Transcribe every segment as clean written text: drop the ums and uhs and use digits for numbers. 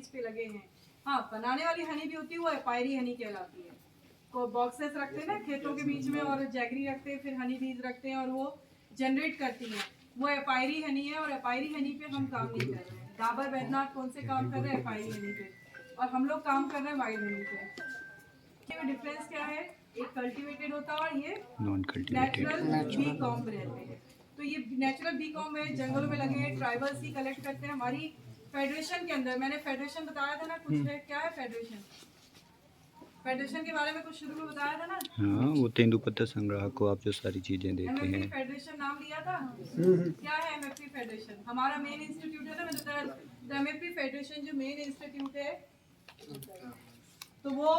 बीज पे लगे हैं। हाँ, बनाने वाली हनी भी होती है, वो एपायरी हनी कहलाती है। को बॉक्सेस रखते हैं ना खेतों के बीच में, और जैगरी रखते हैं, फिर हनी बीज रखते हैं और वो जनरेट करती है, वो एपायरी हनी है। और एपायरी हनी पे हम काम नहीं कर रहे हैं। डाबर बैद्यनाथ कौन से काम कर रहे हैं? एपायरी हनी पे, और हम लोग काम कर रहे हैं वाइल्ड हनी पे। ये डिफरेंस क्या है? एक कल्टीवेटेड होता है और ये non natural cultivated. Bee comb रहते हैं। तो ये नेचुरल बी कॉम्ब है, जंगलों में लगे हैं, ट्राइबल्स ही कलेक्ट करते हैं। हमारी फेडरेशन के अंदर, मैंने फेडरेशन बताया था ना कुछ है, क्या है फेडरेशन? फेडरेशन के बारे में कुछ शुरू में बताया था ना। हाँ, वो तेंदुपत्ता संग्रह को आप जो सारी चीजें देते एमएफपी हैं। फेडरेशन नाम लिया था। क्या है एमएफपी फेडरेशन? हमारा मेन इंस्टीट्यूट है ना, मैंने बताया। तो एमएफपी फेडरेशन जो मेन इंस्टीट्यूट है, तो वो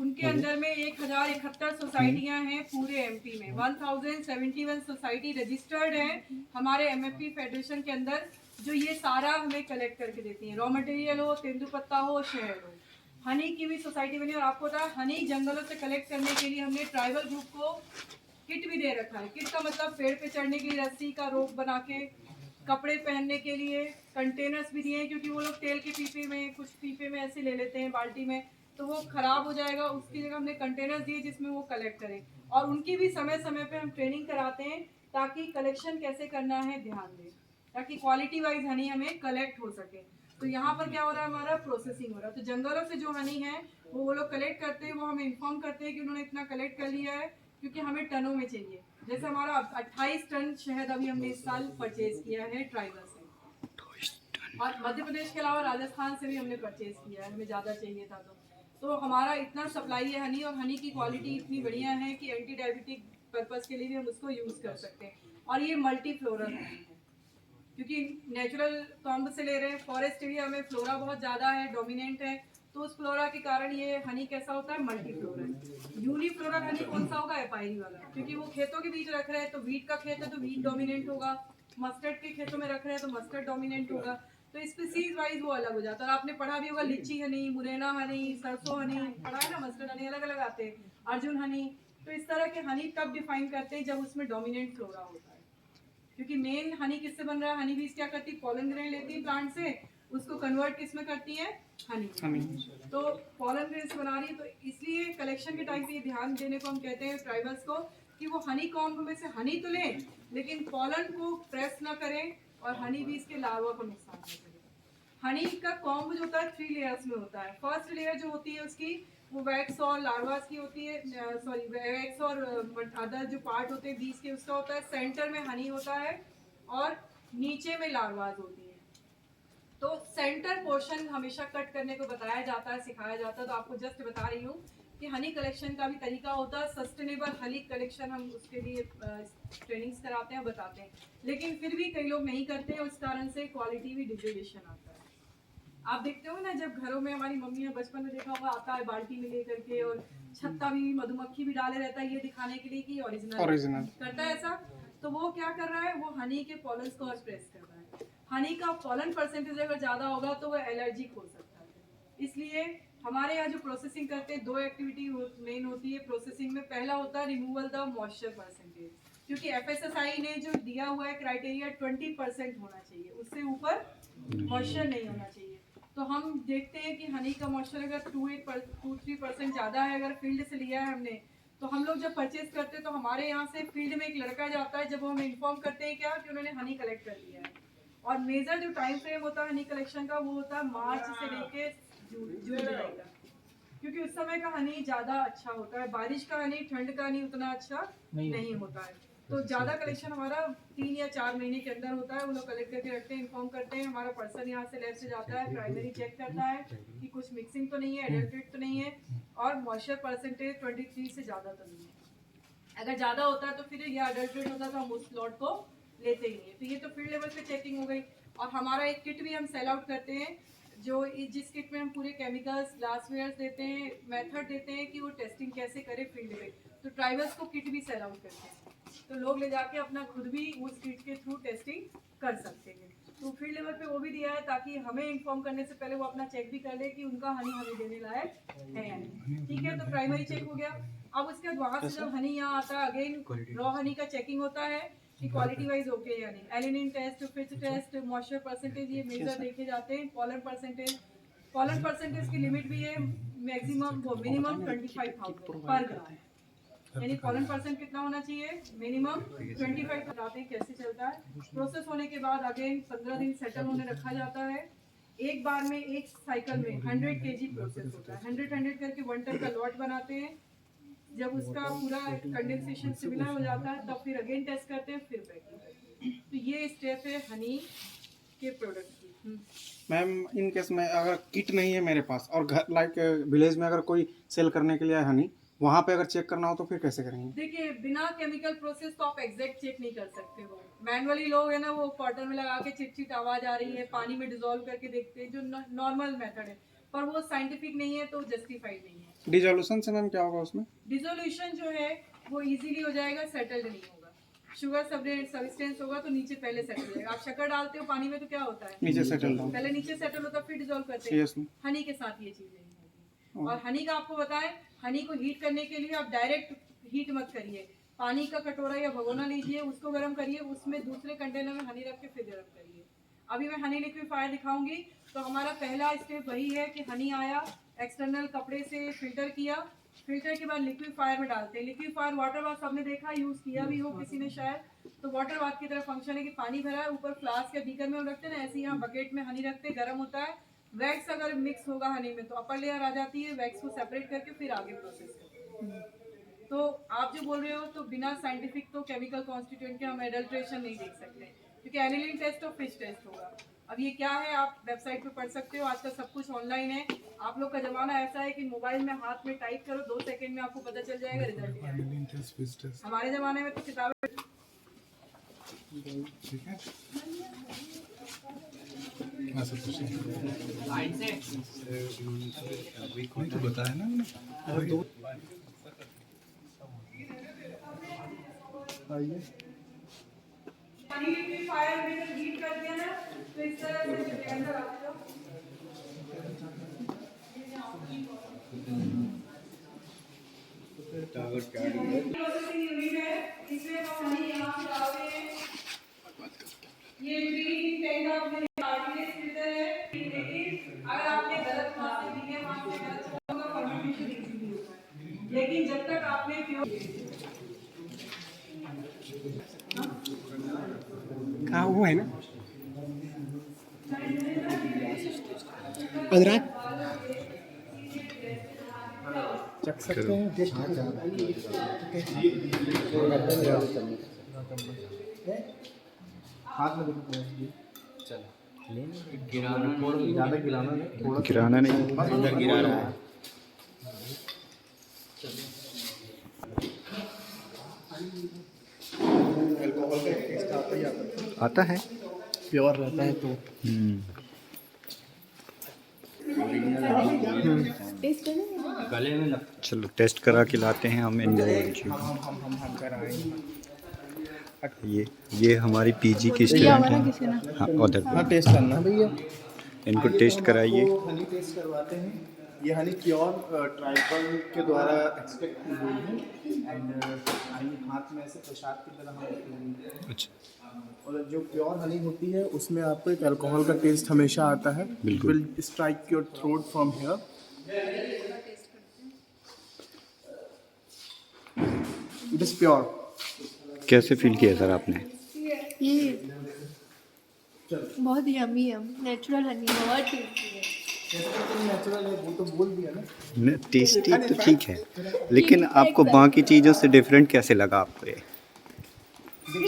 उनके अंदर में 1071 सोसाइटियां हैं पूरे एमपी में। 1071 सोसाइटी रजिस्टर्ड है हमारे एमएफपी फेडरेशन के अंदर, जो ये सारा हमें कलेक्ट करके देती हैं। रॉ मटेरियल हो, तेंदुपत्ता हो, शहद हो। हनी की भी सोसाइटी बनी, और आपको पता है हनी जंगलों से कलेक्ट करने के लिए हमने ट्राइबल ग्रुप को किट भी दे रखा है। किट का मतलब पेड़ पे चढ़ने के लिए रस्सी का रोप बना के, कपड़े पहनने के लिए कंटेनर्स भी दिए हैं, क्योंकि वो लोग तेल के पीपे में, कुछ पीपे में ऐसे ले लेते हैं बाल्टी में, तो वो खराब हो जाएगा। उसकी जगह हमने कंटेनर्स दिए जिसमें वो कलेक्ट करें। और उनकी भी समय समय पे हम ट्रेनिंग कराते हैं, ताकि कलेक्शन कैसे करना है ध्यान दें, ताकि क्वालिटी वाइज हनी हमें कलेक्ट हो सके। तो यहाँ पर क्या हो रहा है? हमारा प्रोसेसिंग हो रहा है। तो जंगलों से जो हनी है वो लोग कलेक्ट करते हैं, वो हमें इन्फॉर्म करते हैं कि उन्होंने इतना कलेक्ट कर लिया है, क्योंकि हमें टनों में चाहिए। जैसे हमारा 28 टन शहद अभी हमने इस साल परचेज किया है ट्राइबल से, और मध्य प्रदेश के अलावा राजस्थान से भी हमने परचेज किया है, हमें ज़्यादा चाहिए था। तो हमारा इतना सप्लाई है हनी, और हनी की क्वालिटी इतनी बढ़िया है कि एंटी डायबिटिक पर्पज़ के लिए भी हम उसको यूज़ कर सकते हैं। और ये मल्टी फ्लोरल है, क्योंकि नेचुरल कॉम्ब से ले रहे हैं। फॉरेस्ट एरिया में फ्लोरा बहुत ज़्यादा है, डोमिनेंट है, तो उस फ्लोरा के कारण ये हनी कैसा होता है? Multi floral. यूनिफ्लोरल हनी कौन सा होगा? एपायरी वाला, क्योंकि वो खेतों के बीच रख रहे हैं, तो वीट का खेत है तो वीट डोमिनेंट होगा, मस्टर्ड के खेतों में रख रहे हैं तो मस्टर्ड डोमिनेंट होगा। तो स्पीसीज वाइज वो अलग हो जाता है। और आपने पढ़ा भी होगा लीची हनी, मुरैना हनी, सरसों हनी, पढ़ा है ना, मस्टर्ड हनी अलग अलग आते हैं, अर्जुन हनी। तो इस तरह के हनी तब डिफाइन करते हैं जब उसमें डोमिनेंट फ्लोरा होता है। क्योंकि मेन हनी किससे बन रहा है? हनी बीज क्या करती है? पॉलन ग्रेन लेती है प्लांट से, उसको कन्वर्ट किस में करती है? हनी। तो पॉलन ग्रेन से बना रही है। तो इसलिए कलेक्शन के टाइम पे ये ध्यान देने को हम कहते हैं ट्राइबल्स को, कि वो हनी कॉम्ब में से हनी तो लें, लेकिन पॉलन को प्रेस ना करें और हनी बीज के लार्वा को नुकसान ना करें। हनी का कॉम्ब जो होता है 3 लेयर्स में होता है। फर्स्ट लेयर जो होती है उसकी, वो वैक्स और लार्वास की होती है, सॉरी वैक्स और अदर जो पार्ट होते हैं बीज के, उसका होता है। सेंटर में हनी होता है और नीचे में लार्वास होती है। तो सेंटर पोर्शन हमेशा कट करने को बताया जाता है, सिखाया जाता है। तो आपको जस्ट बता रही हूँ कि हनी कलेक्शन का भी तरीका होता है, सस्टेनेबल हनी कलेक्शन, हम उसके लिए ट्रेनिंग्स कराते हैं, बताते हैं। लेकिन फिर भी कई लोग नहीं करते हैं, उस कारण से क्वालिटी भी डिग्रेडेशन आता है। आप देखते हो ना, जब घरों में हमारी मम्मियाँ, बचपन में देखा होगा, आता है बाल्टी में लेकर के, और छत्ता भी मधुमक्खी भी डाले रहता है, ये दिखाने के लिए कि ओरिजिनल करता है ऐसा। तो वो क्या कर रहा है? वो हनी के पॉलन को प्रेस कर रहा है। हनी का पॉलन परसेंटेज अगर ज़्यादा होगा तो वो एलर्जिक हो सकता है। इसलिए हमारे यहाँ जो प्रोसेसिंग करते हैं, 2 एक्टिविटी मेन होती है प्रोसेसिंग में। पहला होता है रिमूवल द मॉइस्चर परसेंटेज, क्योंकि एफएसएसआई ने जो दिया हुआ है क्राइटेरिया 20% होना चाहिए, उससे ऊपर मॉइस्चर नहीं होना चाहिए। तो हम देखते हैं कि हनी का मॉइस्चर अगर 2-3% ज़्यादा है, अगर फील्ड से लिया है हमने, तो हम लोग जब परचेज करते हैं तो हमारे यहाँ से फील्ड में एक लड़का जाता है, जब वो हमें इन्फॉर्म करते हैं क्या, कि उन्होंने हनी कलेक्ट कर लिया है। और मेजर जो टाइम फ्रेम होता है हनी कलेक्शन का, वो होता है मार्च से लेके जून जुलाई तक, क्योंकि उस समय का हनी ज़्यादा अच्छा होता है। बारिश का हनी, ठंड का हनी उतना अच्छा नहीं होता है। तो ज़्यादा कलेक्शन हमारा 3 या 4 महीने के अंदर होता है। वो लोग कलेक्ट करके रखते हैं, इन्फॉर्म करते हैं। हमारा पर्सन यहाँ से लैब से जाता है, प्राइमरी चेक करता है कि कुछ मिक्सिंग तो नहीं है, एडल्ट्रेट तो नहीं है, और मॉइस्चर परसेंटेज 23 से ज़्यादा तो नहीं है। अगर ज़्यादा होता है तो फिर यह अडल्ट्रेट होता है, तो हम उस लॉट को लेते ही नहीं है। तो ये तो फील्ड लेवल पे चेकिंग हो गई। और हमारा एक किट भी हम सेल आउट करते हैं, जो जिस किट में हम पूरे केमिकल्स, ग्लासवेयर देते हैं, मेथड देते हैं कि वो टेस्टिंग कैसे करे फील्ड में। तो ट्राइबल्स को किट भी सेल आउट करते हैं, तो लोग ले जाके अपना खुद भी उस किट के थ्रू टेस्टिंग कर सकते हैं। तो फील्ड लेवल पे वो भी दिया है, ताकि हमें इन्फॉर्म करने से पहले वो अपना चेक भी कर ले कि उनका हनी हमें देने लायक है या नहीं। ठीक है, तो प्राइमरी चेक हो गया। अब उसके बाद वहाँ से जब हनी यहाँ आता है, अगेन रॉ हनी का चेकिंग होता है। कि क्वालिटी वाइज ओके या नहीं। Aniline test, Fiehe test, moisture percentage, ये मेजर देखे जाते हैं। पॉलन परसेंटेज की लिमिट भी है मैक्सिमम वो मिनिमम 25,000 पर ग्राम, यानी पॉलन परसेंट कितना होना चाहिए, मिनिमम 25। बताते हैं कैसे चलता है। प्रोसेस होने के बाद अगेन 15 दिन सेटल होने रखा जाता है। एक बार में एक साइकिल में 100 kg प्रोसेस होता है। 100 करके 1 टन का लॉट बनाते हैं। जब उसका पूरा कंडेंसेशन सिमिलर हो जाता है तब फिर अगेन टेस्ट करते हैं, फिर पैकिंग करते हैं। तो ये स्टेप है हनी के प्रोडक्ट की। मैम इन केस में अगर किट नहीं है मेरे पास और घर लाइक विलेज में अगर कोई सेल करने के लिए आए हनी, वहाँ पे अगर चेक करना हो तो फिर कैसे करेंगे? देखिए बिना केमिकल प्रोसेस तो आप एग्जैक्ट चेक नहीं कर सकते हो। मैनुअली लोग है ना वो कॉटन में लगा के चिट आवाज आ रही है, पानी में डिसॉल्व करके देखते हैं, जो नॉर्मल मेथड है, पर वो साइंटिफिक नहीं है तो जस्टिफाइड नहीं है। डिजोल्यूशन से मैम क्या होगा उसमें? डिसोल्यूशन जो है वो इजीली हो जाएगा, सेटल्ड नहीं होगा। शुगर सब्सटेंस होगा तो नीचे पहले सेटल हो जाएगा। आप शक्कर डालते हो पानी में तो क्या होता है, नीचे सेटल डाउन, पहले नीचे सेटल होता है फिर डिसॉल्व करते हैं। Yes, ma'am. हनी के साथ ये चीजें नहीं होती। और हनी का आपको बताएं, हनी को हीट करने के लिए आप डायरेक्ट हीट मत करिए। पानी का कटोरा या भगोना लीजिए, उसको गर्म करिए, उसमें दूसरे कंटेनर में हनी रख के फिर गर्म करिए। अभी मैं हनी लिक्विफायर दिखाऊंगी। तो हमारा पहला स्टेप वही है कि हनी आया, एक्सटर्नल कपड़े से फिल्टर किया, फिल्टर के बाद लिक्विफायर में डालते हैं। लिक्विफायर वाटर बाथ सबने देखा, यूज किया भी हो किसी ने शायद, तो वाटर बाथ की तरह फंक्शन है कि पानी भरा है, ऊपर फ्लास्क या बीकर में हम रखते हैं ना, ऐसे ही यहाँ बकेट में हनी रखते हैं, गर्म होता है। वैक्स अगर मिक्स होगा हनी में तो अपर लेयर आ जाती है, वैक्स को सेपरेट करके फिर आगे प्रोसेस करते हैं। तो आप जो बोल रहे हो तो बिना साइंटिफिक तो केमिकल कॉन्स्टिट्यूएंट के हम एडल्ट्रेशन नहीं देख सकते, क्योंकि एनिलीन टेस्ट और फिश टेस्ट होगा। अब ये क्या है आप वेबसाइट पे पढ़ सकते हो, आजकल सब कुछ ऑनलाइन है। आप लोग का जमाना ऐसा है कि मोबाइल में हाथ में टाइप करो, 2 सेकंड में आपको पता चल जाएगा रिजल्ट। हमारे जमाने में तो किताबें। ठीक है तो बताया ना हमने। पानी लिक्विफायर में जब हीट कर दिया ना तो इस तरह से अंदर आते हो। प्रोसेसिंग यूनिट है, इसमें हम हनी यहाँ से डालते हैं। ये ग्रीन टेंडर में कार्टिलेज फिल्टर है, लेकिन अगर आपने गलत हाथ से धीमे हाथ से गलत छोड़ा तो फर्मेंटेशन इजीली होता है। लेकिन जब तक आपने प्योर हाँ वो है ना 15 चख सकते हैं टेस्ट हाथ में गिराना नहीं, अंदर गिरा रहा है। अल्कोहल का टेस्ट आता ही आता है, प्योर रहता है तो चलो टेस्ट करा के लाते हैं हम एंजॉय। हम कराएंगे। ये हमारी पीजी की स्टूडेंट है। हाँ उधर हाँ टेस्ट करना है भैया, इनको टेस्ट कराइए। हनी टेस्ट करवाते हैं। ये हनी प्योर ट्राइबल के द्वारा एक्सट्रैक्ट की गई है एंड हनी हाथ में ऐसे प्रसाद की तरह हम। अच्छा, और जो प्योर हनी होती है उसमें आपको एक अल्कोहल का टेस्ट हमेशा आता है। बिल्कुल। Will strike your throat from here. It is pure. कैसे फील किया सर आपने? ये बहुत यम्मी है, नेचुरल हनी, बहुत टेस्टी है। नेचुरल है वो तो बोल दिया ना। टेस्टी तो ठीक है, लेकिन आपको बाकी चीज़ों से डिफरेंट कैसे लगा आपको? ये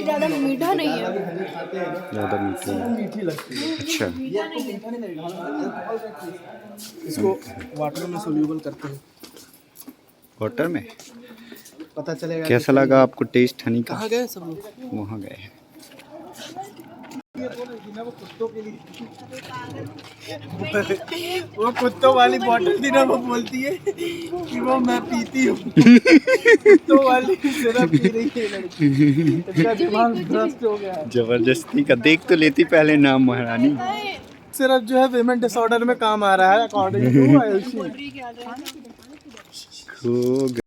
ज़्यादा मीठा नहीं है, हनी खाते हैं ना ज़्यादा मीठी है। मीठी लगती है। अच्छा, मीठा नहीं है। मीठा नहीं लगेगा, अल्कोहल का टेस्ट। इसको वाटर में सोल्यूबल करते हैं, वाटर में। पता चलेगा कैसा लगा आपको टेस्ट हनी का? कहाँ गए सब लोग? वहाँ गए हैं। वो कुत्तों के लिए वो कुत्तों वाली बोतल थी ना, वो बोलती है कि वो मैं पीती हूँ। कुत्तों वाली सिरप पी रही है लड़की, इसका दिमाग भ्रष्ट हो गया है। जबरदस्ती का देख तो लेती पहले नाम महारानी। सिरप जो है विमेन डिसऑर्डर में काम आ रहा है अकॉर्डिंग टू आयुषी। खूब